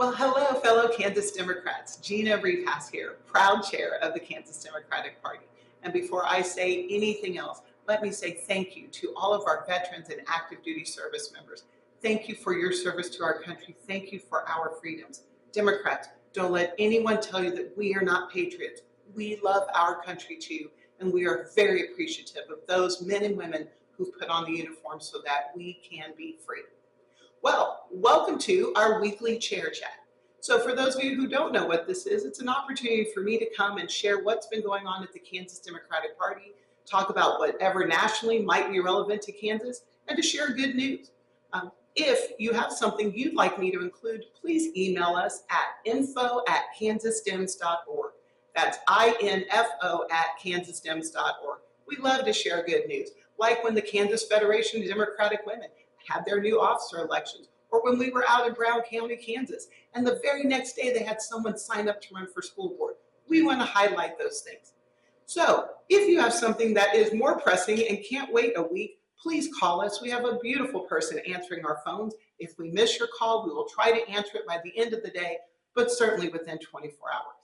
Well, hello, fellow Kansas Democrats. Gina Repass here, proud chair of the Kansas Democratic Party. And before I say anything else, let me say thank you to all of our veterans and active duty service members. Thank you for your service to our country. Thank you for our freedoms. Democrats, don't let anyone tell you that we are not patriots. We love our country too, and we are very appreciative of those men and women who've put on the uniform so that we can be free. Well, welcome to our weekly chair chat. So for those of you who don't know what this is, it's an opportunity for me to come and share what's been going on at the Kansas Democratic Party, talk about whatever nationally might be relevant to Kansas, and to share good news. If you have something you'd like me to include, please email us at info@kansasdems.org. That's info@kansasdems.org. We love to share good news, like when the Kansas Federation of Democratic Women had their new officer elections, or when we were out in Brown County, Kansas, and the very next day they had someone sign up to run for school board. We want to highlight those things. So if you have something that is more pressing and can't wait a week, please call us. We have a beautiful person answering our phones. If we miss your call, we will try to answer it by the end of the day, but certainly within 24 hours.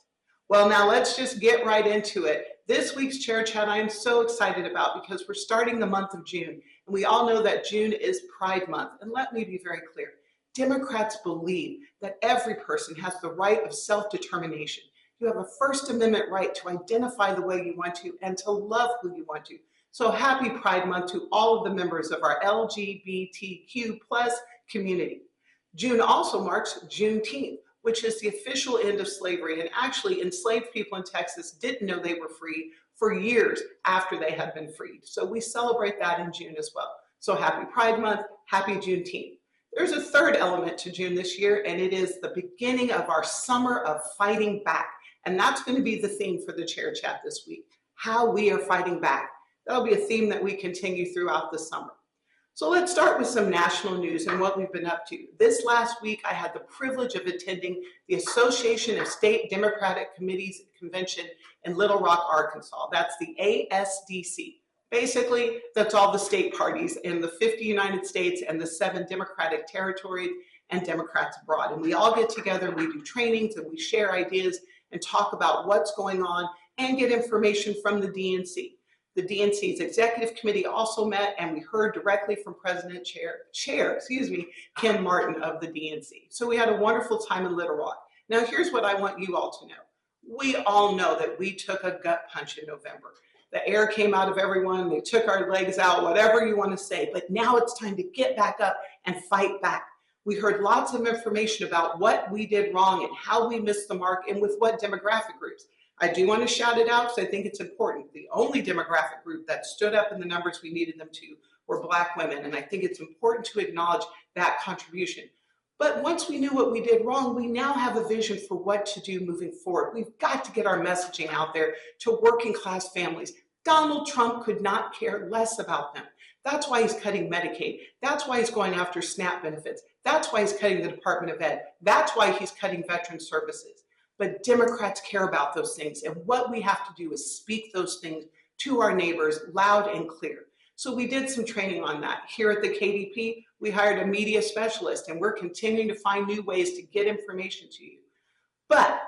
Well, now let's just get right into it. This week's chair chat I am so excited about because we're starting the month of June, and we all know that June is Pride Month. And let me be very clear. Democrats believe that every person has the right of self-determination. You have a First Amendment right to identify the way you want to and to love who you want to. So happy Pride Month to all of the members of our LGBTQ+ community. June also marks Juneteenth, which is the official end of slavery. And actually, enslaved people in Texas didn't know they were free for years after they had been freed. So we celebrate that in June as well. So happy Pride Month, happy Juneteenth. There's a third element to June this year, and it is the beginning of our summer of fighting back. And that's going to be the theme for the chair chat this week, how we are fighting back. That'll be a theme that we continue throughout the summer. So let's start with some national news and what we've been up to. This last week, I had the privilege of attending the Association of State Democratic Committees Convention in Little Rock, Arkansas. That's the ASDC. Basically, that's all the state parties in the 50 United States and the 7 Democratic territories and Democrats abroad. And we all get together, we do trainings, and we share ideas and talk about what's going on and get information from the DNC. The DNC's executive committee also met, and we heard directly from President Ken Martin of the DNC. So we had a wonderful time in Little Rock. Now here's what I want you all to know. We all know that we took a gut punch in November. The air came out of everyone, they took our legs out, whatever you want to say, but now it's time to get back up and fight back. We heard lots of information about what we did wrong and how we missed the mark and with what demographic groups. I do want to shout it out because I think it's important. The only demographic group that stood up in the numbers we needed them to were Black women, and I think it's important to acknowledge that contribution. But once we knew what we did wrong, we now have a vision for what to do moving forward. We've got to get our messaging out there to working class families. Donald Trump could not care less about them. That's why he's cutting Medicaid. That's why he's going after SNAP benefits. That's why he's cutting the Department of Ed. That's why he's cutting veteran services. But Democrats care about those things, and what we have to do is speak those things to our neighbors loud and clear. So we did some training on that. Here at the KDP, we hired a media specialist, and we're continuing to find new ways to get information to you. But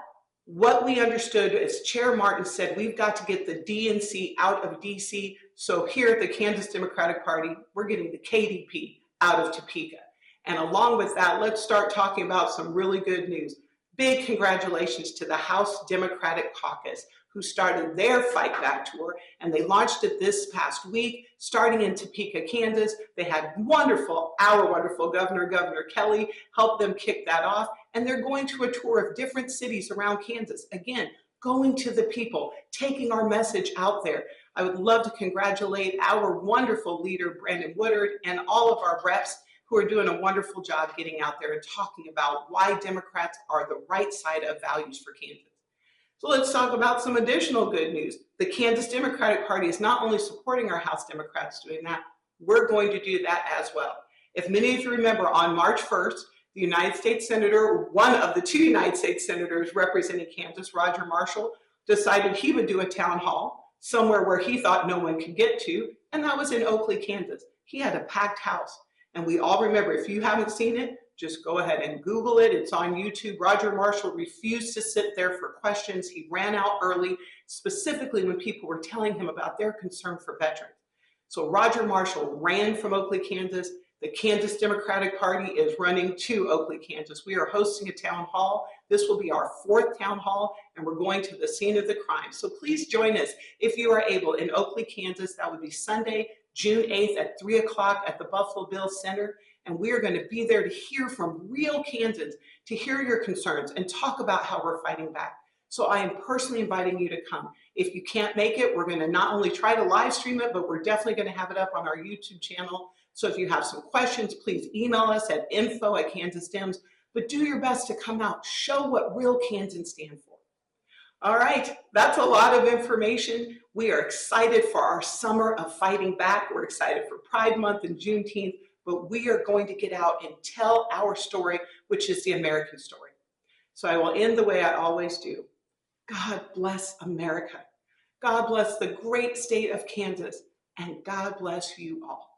what we understood, as Chair Martin said, we've got to get the DNC out of DC. So here at the Kansas Democratic Party, we're getting the KDP out of Topeka. And along with that, let's start talking about some really good news. Big congratulations to the House Democratic Caucus, who started their Fight Back tour, and they launched it this past week, starting in Topeka, Kansas. They had our wonderful Governor Kelly, help them kick that off, and they're going to a tour of different cities around Kansas. Again, going to the people, taking our message out there. I would love to congratulate our wonderful leader, Brandon Woodard, and all of our reps who are doing a wonderful job getting out there and talking about why Democrats are the right side of values for Kansas. So let's talk about some additional good news. The Kansas Democratic Party is not only supporting our House Democrats doing that, we're going to do that as well. If many of you remember, on March 1st, the United States Senator, one of the 2 United States Senators representing Kansas, Roger Marshall, decided he would do a town hall somewhere where he thought no one could get to, and that was in Oakley, Kansas. He had a packed house. And we all remember, if you haven't seen it, Just go ahead and Google it. It's on YouTube. Roger Marshall refused to sit there for questions. He ran out early, specifically when people were telling him about their concern for veterans. So Roger Marshall ran from Oakley, Kansas. The Kansas Democratic Party is running to Oakley, Kansas. We are hosting a town hall. This will be our 4th town hall, and we're going to the scene of the crime. So please join us if you are able in Oakley, Kansas. That would be Sunday, June 8th at 3 o'clock at the Buffalo Bills Center. And we are going to be there to hear from real Kansans, to hear your concerns and talk about how we're fighting back. So I am personally inviting you to come. If you can't make it, we're going to not only try to live stream it, but we're definitely going to have it up on our YouTube channel. So if you have some questions, please email us at info@kansasdems. But do your best to come out, show what real Kansans stand for. All right, that's a lot of information. We are excited for our summer of fighting back. We're excited for Pride Month and Juneteenth, but we are going to get out and tell our story, which is the American story. So I will end the way I always do. God bless America. God bless the great state of Kansas, and God bless you all.